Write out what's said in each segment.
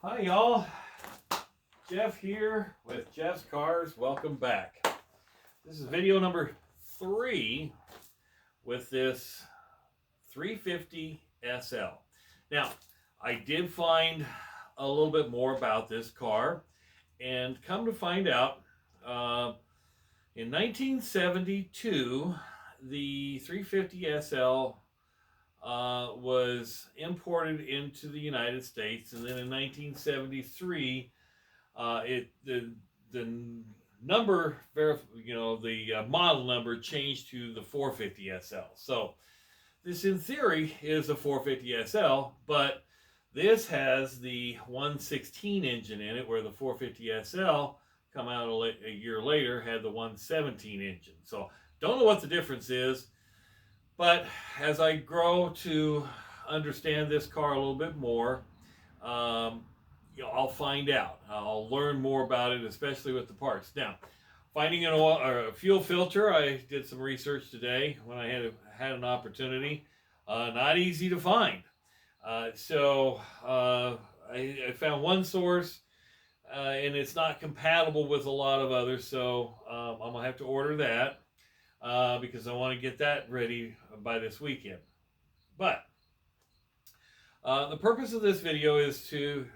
Hi y'all, Jeff here with Jeff's Cars. Welcome back. This is video number 3 with this 350 SL. Now, I did find a little bit more about this car, and come to find out, in 1972, the 350 SL was imported into the United States, and then in 1973, the number, the model number changed to the 450 SL. So this, in theory, is a 450 SL, but this has the 116 engine in it, where the 450 SL, come out a year later, had the 117 engine. So don't know what the difference is. But as I grow to understand this car a little bit more, I'll find out. I'll learn more about it, especially with the parts. Now, finding an oil or a fuel filter, I did some research today when I had an opportunity. Not easy to find. So I found one source, and it's not compatible with a lot of others. So I'm gonna have to order that. Because I want to get that ready by this weekend. But the purpose of this video is to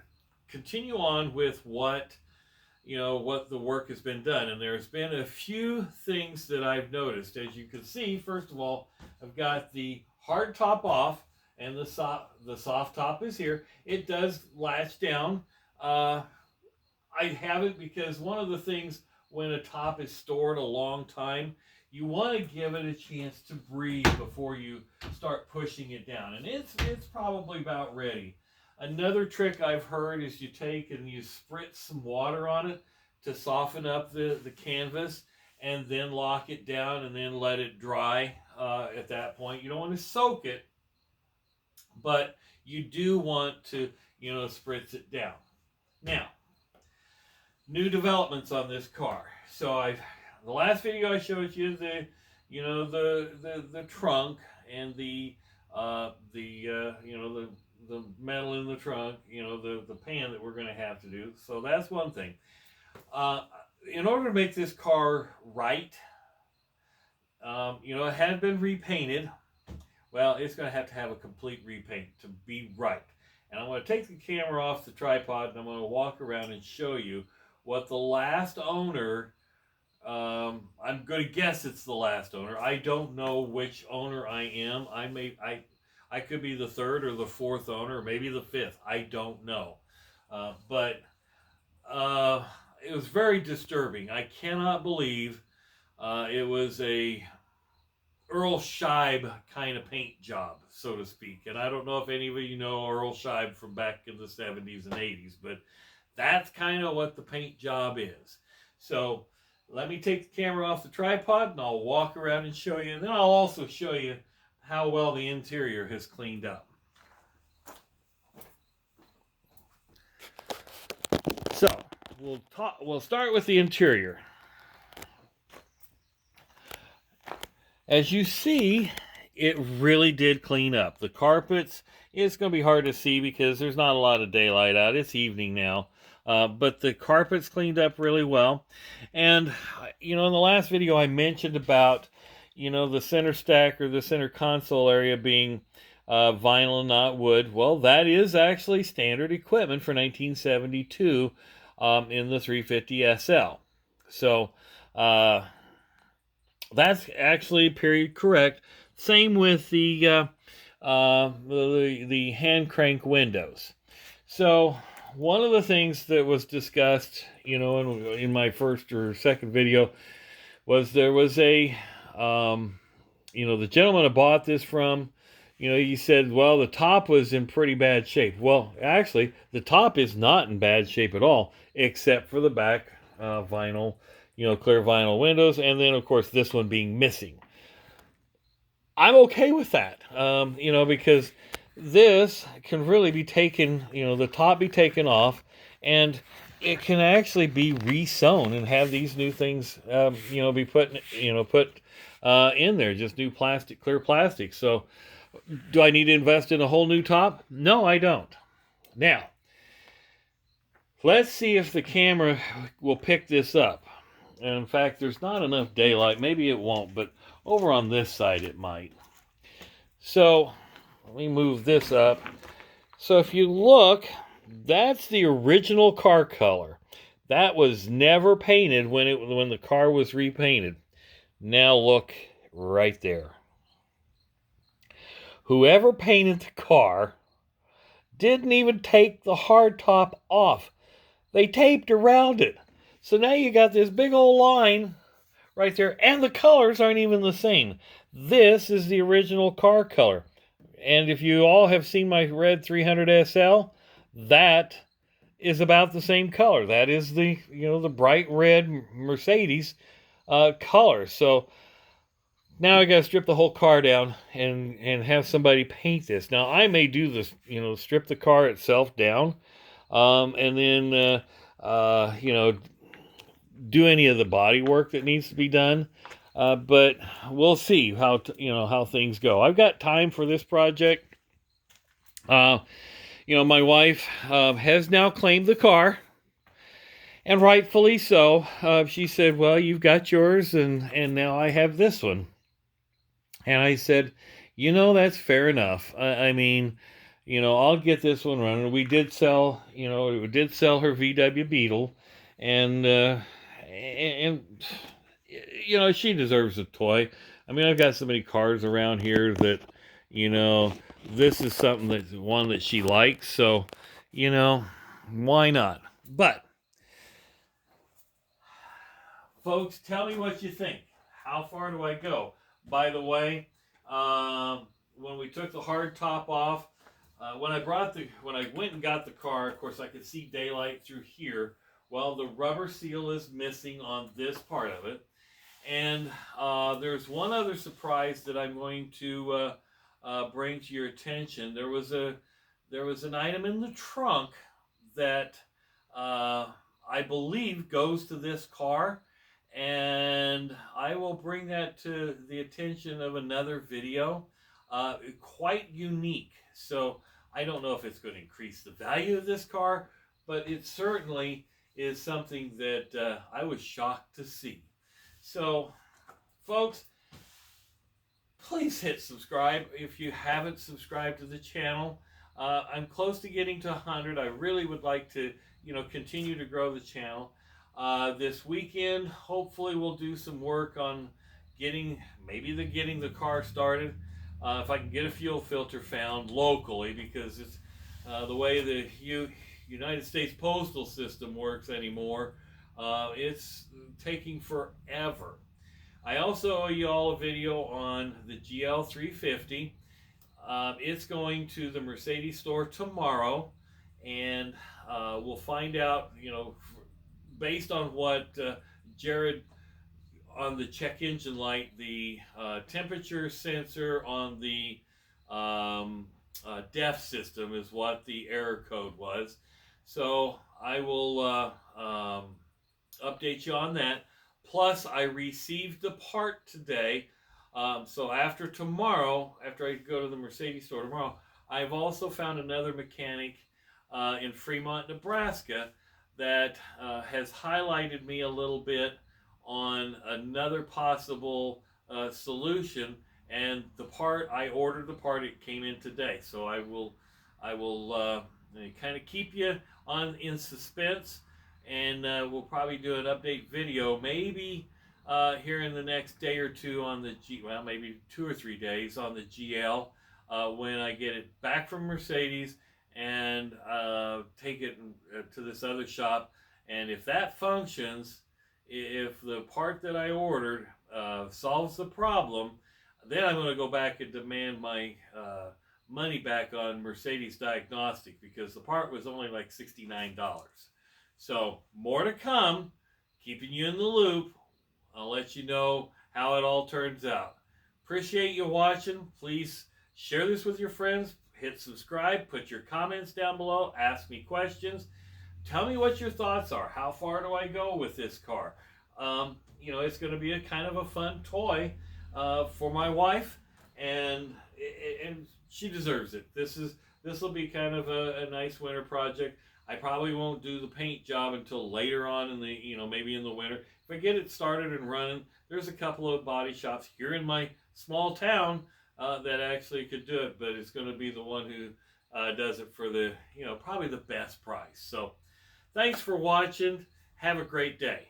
continue on with what the work has been done, and there's been a few things that I've noticed. As you can see, first of all, I've got the hard top off, and the soft top is here. It does latch down. I have it because one of the things when a top is stored a long time, you want to give it a chance to breathe before you start pushing it down. And it's probably about ready. Another trick I've heard is you take and you spritz some water on it to soften up the canvas, and then lock it down and then let it dry at that point. You don't want to soak it, but you do want to, spritz it down. Now, new developments on this car. So the last video I showed you the trunk and the metal in the trunk, the pan that we're going to have to do. So that's one thing. In order to make this car right, it had been repainted. Well, it's going to have a complete repaint to be right. And I'm going to take the camera off the tripod, and I'm going to walk around and show you what the last owner, I'm going to guess it's the last owner. I don't know which owner I am. I could be the third or the fourth owner, or maybe the fifth. I don't know. But it was very disturbing. I cannot believe it was a Earl Scheib kind of paint job, so to speak. And I don't know if any of you know Earl Scheib from back in the 70s and 80s, but that's kind of what the paint job is. So let me take the camera off the tripod, and I'll walk around and show you. And then I'll also show you how well the interior has cleaned up. So we'll start with the interior. As you see, it really did clean up. The carpets, it's going to be hard to see because there's not a lot of daylight out. It's evening now. But the carpet's cleaned up really well. And, in the last video I mentioned about, the center stack or the center console area being vinyl and not wood. Well, that is actually standard equipment for 1972 in the 350 SL. So, that's actually period correct. Same with the hand crank windows. So one of the things that was discussed, in my first or second video, was there was a, the gentleman I bought this from, he said, well, the top was in pretty bad shape. Well, actually, the top is not in bad shape at all, except for the back vinyl, clear vinyl windows, and then, of course, this one being missing. I'm okay with that, because this can really be taken, the top be taken off, and it can actually be re-sewn and have these new things, be put in there, just new plastic, clear plastic. So do I need to invest in a whole new top? No, I don't. Now, Let's see if the camera will pick this up. And in fact, there's not enough daylight. Maybe it won't, but over on this side it might. So let me move this up. So if you look, that's the original car color. That was never painted when the car was repainted. Now look right there. Whoever painted the car didn't even take the hard top off. They taped around it. So now you got this big old line right there, and the colors aren't even the same. This is the original car color. And if you all have seen my red 300 SL, that is about the same color. That is the bright red Mercedes color. So now I got to strip the whole car down and have somebody paint this. Now I may do this, strip the car itself down, and then do any of the body work that needs to be done. But we'll see how things go. I've got time for this project. My wife has now claimed the car, and rightfully so. She said, "Well, you've got yours, and now I have this one." And I said, that's fair enough. I mean, I'll get this one running. We did sell her VW Beetle, and she deserves a toy. I mean, I've got so many cars around here that, this is one that she likes. So, why not? But, folks, tell me what you think. How far do I go? By the way, when we took the hard top off, when I went and got the car, of course, I could see daylight through here. Well, the rubber seal is missing on this part of it. And there's one other surprise that I'm going to bring to your attention. There was an item in the trunk that I believe goes to this car, and I will bring that to the attention of another video. Quite unique. So I don't know if it's going to increase the value of this car, but it certainly is something that I was shocked to see. So, folks, please hit subscribe if you haven't subscribed to the channel. I'm close to getting to 100. I really would like to, continue to grow the channel. This weekend, hopefully, we'll do some work on getting the car started. If I can get a fuel filter found locally, because it's the way the United States postal system works anymore. It's taking forever. I also owe you all a video on the GL 350. It's going to the Mercedes store tomorrow, and we'll find out, based on what Jared on the check engine light, the temperature sensor on the DEF system is what the error code was. So I will update you on that. Plus, I received the part today. So after I go to the Mercedes store tomorrow, I've also found another mechanic in Fremont, Nebraska, that has highlighted me a little bit on another possible solution. And I ordered the part, it came in today. So I will kind of keep you in suspense, and we'll probably do an update video maybe here in the next day or two on the maybe 2 or 3 days on the GL when I get it back from Mercedes and take it to this other shop. And if that functions, if the part that I ordered solves the problem, then I'm going to go back and demand my money back on Mercedes Diagnostic, because the part was only like $69. So more to come, keeping you in the loop. I'll let you know how it all turns out. Appreciate you watching. Please share this with your friends. Hit subscribe. Put your comments down below. Ask me questions. Tell me what your thoughts are. How far do I go with this car? It's going to be a kind of a fun toy for my wife, and she deserves it. This this will be kind of a nice winter project. I probably won't do the paint job until later on in the, maybe in the winter. If I get it started and running, there's a couple of body shops here in my small town that actually could do it, but it's going to be the one who does it for the, probably the best price. So thanks for watching. Have a great day.